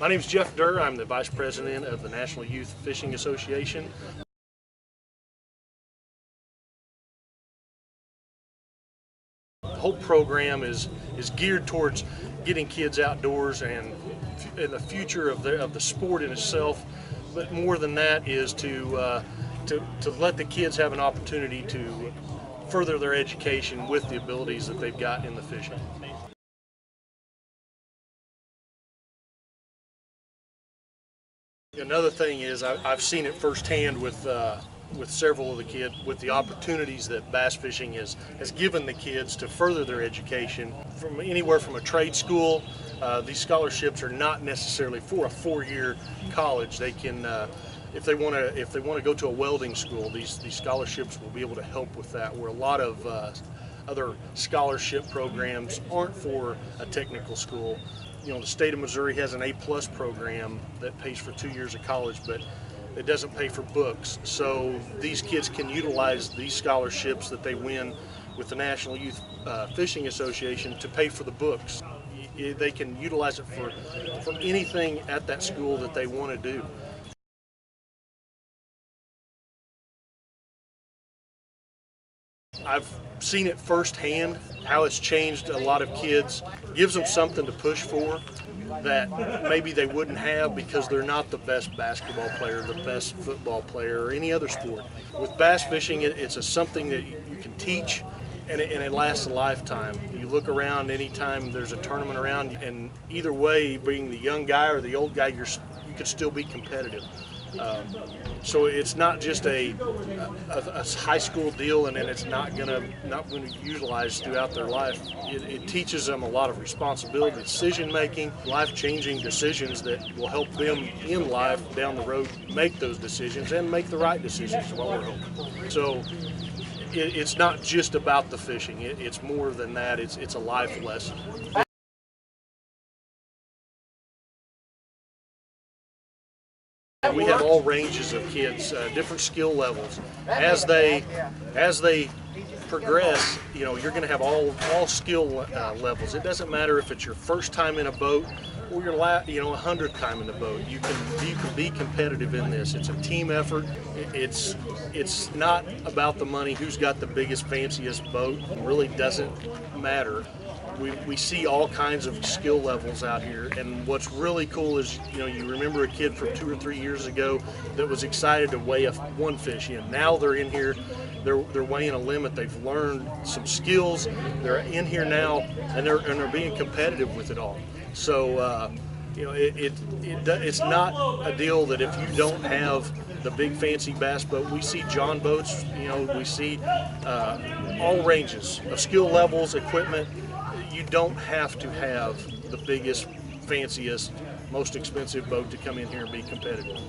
My name is Jeff Durr. I'm the Vice President of the National Youth Fishing Association. The whole program is geared towards getting kids outdoors and the future of the sport in itself. But more than that is to let the kids have an opportunity to further their education with the abilities that they've got in the fishing. Another thing is I've seen it firsthand with several of the kids, with the opportunities that bass fishing has given the kids to further their education. From anywhere from a trade school, these scholarships are not necessarily for a 4-year college. They can, if they want to go to a welding school, these scholarships will be able to help with that. Where a lot of other scholarship programs aren't for a technical school. You know, the state of Missouri has an A+ program that pays for 2 years of college, but it doesn't pay for books. So these kids can utilize these scholarships that they win with the National Youth Fishing Association to pay for the books. They can utilize it for anything at that school that they want to do. I've seen it firsthand how it's changed a lot of kids. Gives them something to push for that maybe they wouldn't have because they're not the best basketball player, the best football player, or any other sport. With bass fishing, it's something that you can teach, and it lasts a lifetime. You look around anytime there's a tournament around, and either way, being the young guy or the old guy, you could still be competitive. So it's not just a high school deal, and then it's not going to utilize throughout their life. It teaches them a lot of responsibility, decision making, life-changing decisions that will help them in life down the road make those decisions and make the right decisions is what we're hoping. So it's not just about the fishing. It's more than that. It's a life lesson. We have all ranges of kids, different skill levels. As they progress, you know, you're going to have all skill levels. It doesn't matter if it's your first time in a boat or your 100th time in the boat. You can be competitive in this. It's a team effort. It's not about the money. Who's got the biggest, fanciest boat? It really doesn't matter. We see all kinds of skill levels out here, and what's really cool is, you know, you remember a kid from 2 or 3 years ago that was excited to weigh one fish in. Now they're in here, they're weighing a limit. They've learned some skills. They're in here now, and they're being competitive with it all. So you know, it's not a deal that if you don't have the big fancy bass boat. We see John boats. You know, we see all ranges of skill levels, equipment. You don't have to have the biggest, fanciest, most expensive boat to come in here and be competitive.